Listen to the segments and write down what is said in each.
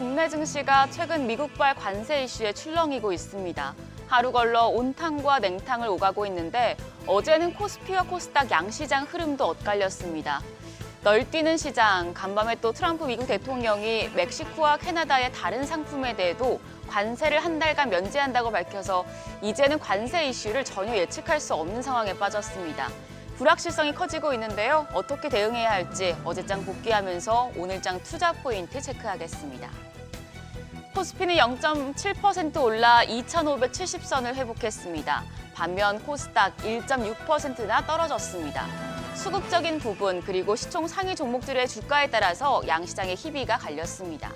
국내 증시가 최근 미국발 관세 이슈에 출렁이고 있습니다. 하루 걸러 온탕과 냉탕을 오가고 있는데 어제는 코스피와 코스닥 양시장 흐름도 엇갈렸습니다. 널뛰는 시장, 간밤에 또 트럼프 미국 대통령이 멕시코와 캐나다의 다른 상품에 대해도 관세를 한 달간 면제한다고 밝혀서 이제는 관세 이슈를 전혀 예측할 수 없는 상황에 빠졌습니다. 불확실성이 커지고 있는데요. 어떻게 대응해야 할지 어제장 복귀하면서 오늘장 투자 포인트 체크하겠습니다. 코스피는 0.7% 올라 2,570선을 회복했습니다. 반면 코스닥 1.6%나 떨어졌습니다. 수급적인 부분 그리고 시총 상위 종목들의 주가에 따라서 양시장의 희비가 갈렸습니다.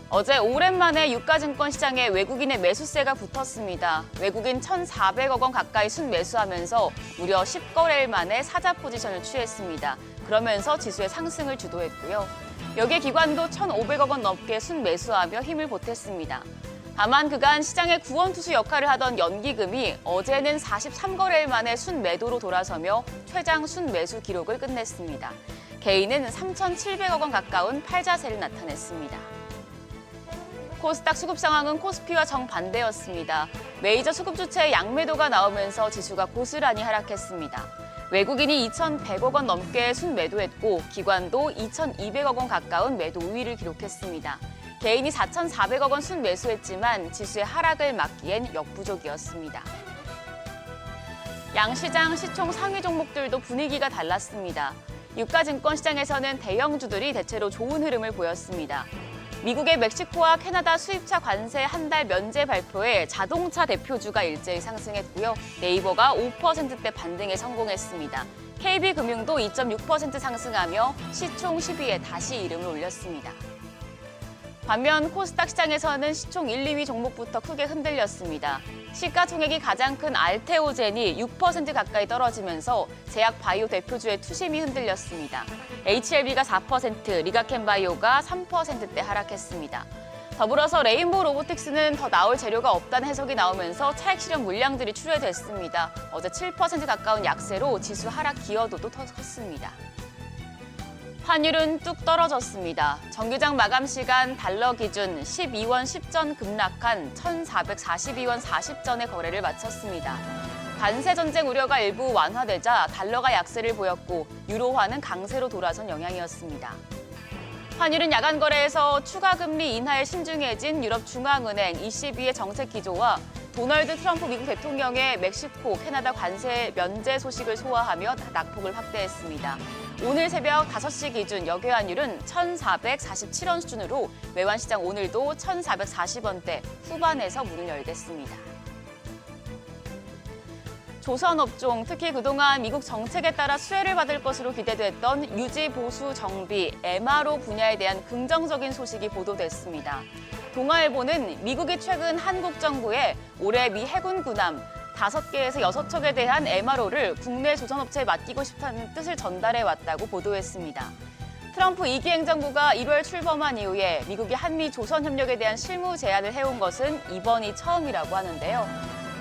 어제 오랜만에 유가증권 시장에 외국인의 매수세가 붙었습니다. 외국인 1,400억 원 가까이 순매수하면서 무려 10거래일 만에 사자 포지션을 취했습니다. 그러면서 지수의 상승을 주도했고요. 여기에 기관도 1,500억 원 넘게 순매수하며 힘을 보탰습니다. 다만 그간 시장의 구원투수 역할을 하던 연기금이 어제는 43거래일 만에 순매도로 돌아서며 최장 순매수 기록을 끝냈습니다. 개인은 3,700억 원 가까운 팔자세를 나타냈습니다. 코스닥 수급 상황은 코스피와 정반대였습니다. 메이저 수급 주체의 양매도가 나오면서 지수가 고스란히 하락했습니다. 외국인이 2,100억 원 넘게 순매도했고 기관도 2,200억 원 가까운 매도 우위를 기록했습니다. 개인이 4,400억 원 순매수했지만 지수의 하락을 막기엔 역부족이었습니다. 양시장 시총 상위 종목들도 분위기가 달랐습니다. 유가증권 시장에서는 대형주들이 대체로 좋은 흐름을 보였습니다. 미국의 멕시코와 캐나다 수입차 관세 한 달 면제 발표에 자동차 대표주가 일제히 상승했고요. 네이버가 5%대 반등에 성공했습니다. KB금융도 2.6% 상승하며 시총 10위에 다시 이름을 올렸습니다. 반면 코스닥 시장에서는 시총 1, 2위 종목부터 크게 흔들렸습니다. 시가총액이 가장 큰 알테오젠이 6% 가까이 떨어지면서 제약바이오 대표주의 투심이 흔들렸습니다. HLB가 4%, 리가켄바이오가 3%대 하락했습니다. 더불어서 레인보우 로보틱스는 더 나올 재료가 없다는 해석이 나오면서 차익 실현 물량들이 출회됐습니다. 어제 7% 가까운 약세로 지수 하락 기여도도 컸습니다. 환율은 뚝 떨어졌습니다. 정규장 마감 시간 달러 기준 12원 10전 급락한 1,442원 40전의 거래를 마쳤습니다. 관세 전쟁 우려가 일부 완화되자 달러가 약세를 보였고 유로화는 강세로 돌아선 영향이었습니다. 환율은 야간 거래에서 추가 금리 인하에 신중해진 유럽 중앙은행 ECB의 정책 기조와 도널드 트럼프 미국 대통령의 멕시코, 캐나다 관세 면제 소식을 소화하며 낙폭을 확대했습니다. 오늘 새벽 5시 기준 역외환율은 1,447원 수준으로 외환시장 오늘도 1,440원대 후반에서 문을 열겠습니다. 조선업종, 특히 그동안 미국 정책에 따라 수혜를 받을 것으로 기대됐던 유지, 보수, 정비, MRO 분야에 대한 긍정적인 소식이 보도됐습니다. 동아일보는 미국이 최근 한국 정부에 올해 미 해군 군함 5개에서 6척에 대한 MRO를 국내 조선업체에 맡기고 싶다는 뜻을 전달해왔다고 보도했습니다. 트럼프 2기 행정부가 1월 출범한 이후에 미국이 한미 조선 협력에 대한 실무 제안을 해온 것은 이번이 처음이라고 하는데요.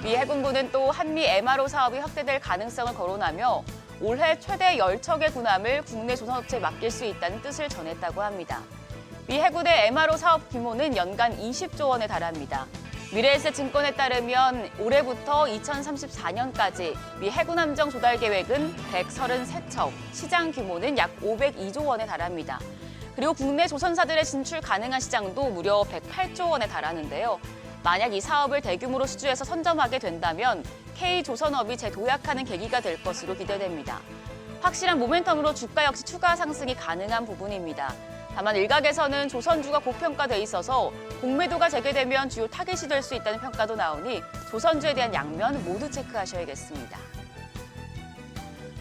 미 해군부는 또 한미 MRO 사업이 확대될 가능성을 거론하며 올해 최대 10척의 군함을 국내 조선업체에 맡길 수 있다는 뜻을 전했다고 합니다. 미 해군의 MRO 사업 규모는 연간 20조 원에 달합니다. 미래에셋증권에 따르면 올해부터 2034년까지 미 해군 함정 조달 계획은 133척, 시장 규모는 약 502조 원에 달합니다. 그리고 국내 조선사들의 진출 가능한 시장도 무려 108조 원에 달하는데요. 만약 이 사업을 대규모로 수주해서 선점하게 된다면 K조선업이 재도약하는 계기가 될 것으로 기대됩니다. 확실한 모멘텀으로 주가 역시 추가 상승이 가능한 부분입니다. 다만 일각에서는 조선주가 고평가돼 있어서 공매도가 재개되면 주요 타깃이 될 수 있다는 평가도 나오니 조선주에 대한 양면 모두 체크하셔야겠습니다.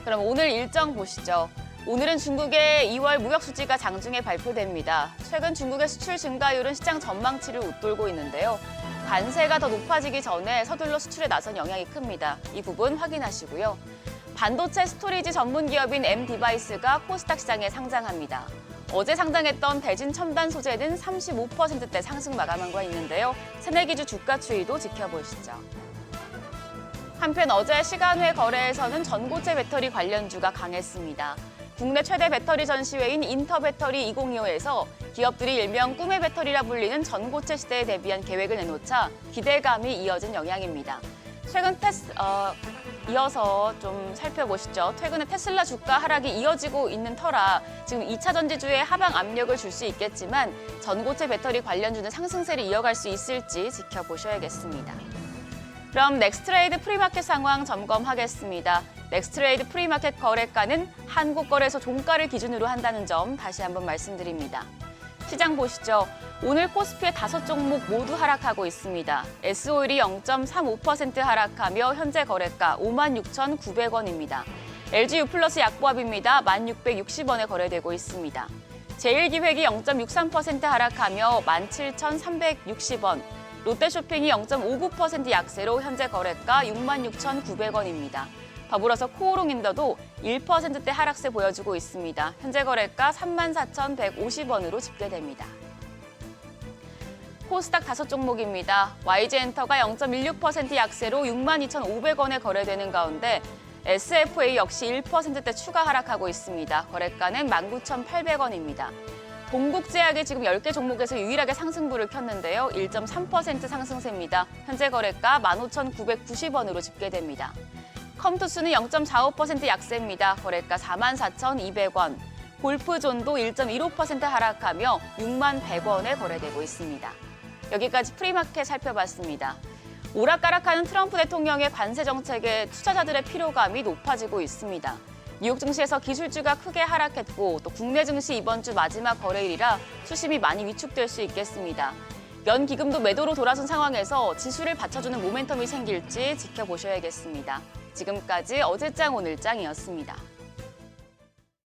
그럼 오늘 일정 보시죠. 오늘은 중국의 2월 무역 수지가 장중에 발표됩니다. 최근 중국의 수출 증가율은 시장 전망치를 웃돌고 있는데요. 관세가 더 높아지기 전에 서둘러 수출에 나선 영향이 큽니다. 이 부분 확인하시고요. 반도체 스토리지 전문 기업인 M디바이스가 코스닥 시장에 상장합니다. 어제 상장했던 대진 첨단 소재는 35%대 상승 마감한 바 있는데요. 새내기주 주가 추이도 지켜보시죠. 한편 어제 시간외 거래에서는 전고체 배터리 관련주가 강했습니다. 국내 최대 배터리 전시회인 인터배터리 2025에서 기업들이 일명 꿈의 배터리라 불리는 전고체 시대에 대비한 계획을 내놓자 기대감이 이어진 영향입니다. 이어서 좀 살펴보시죠. 최근에 테슬라 주가 하락이 이어지고 있는 터라 지금 2차 전지주에 하방 압력을 줄 수 있겠지만 전고체 배터리 관련주는 상승세를 이어갈 수 있을지 지켜보셔야겠습니다. 그럼 넥스트레이드 프리마켓 상황 점검하겠습니다. 넥스트레이드 프리마켓 거래가는 한국거래소 종가를 기준으로 한다는 점 다시 한번 말씀드립니다. 시장 보시죠. 오늘 코스피의 5종목 모두 하락하고 있습니다. S오일이 0.35% 하락하며 현재 거래가 56,900원입니다. LG유플러스 약보합입니다. 1,660원에 거래되고 있습니다. 제일기획이 0.63% 하락하며 17,360원. 롯데쇼핑이 0.59% 약세로 현재 거래가 66,900원입니다. 더불어서 코오롱인더도 1%대 하락세 보여주고 있습니다. 현재 거래가 34,150원으로 집계됩니다. 코스닥 5종목입니다. YG엔터가 0.16% 약세로 62,500원에 거래되는 가운데 SFA 역시 1%대 추가 하락하고 있습니다. 거래가는 19,800원입니다. 동국제약이 지금 10개 종목에서 유일하게 상승부를 켰는데요. 1.3% 상승세입니다. 현재 거래가 15,990원으로 집계됩니다. 컴투스는 0.45% 약세입니다. 거래가 44,200원. 골프존도 1.15% 하락하며 61,100원에 거래되고 있습니다. 여기까지 프리마켓 살펴봤습니다. 오락가락하는 트럼프 대통령의 관세 정책에 투자자들의 피로감이 높아지고 있습니다. 뉴욕 증시에서 기술주가 크게 하락했고 또 국내 증시 이번 주 마지막 거래일이라 수심이 많이 위축될 수 있겠습니다. 연기금도 매도로 돌아선 상황에서 지수를 받쳐주는 모멘텀이 생길지 지켜보셔야겠습니다. 지금까지 어제장 오늘장이었습니다.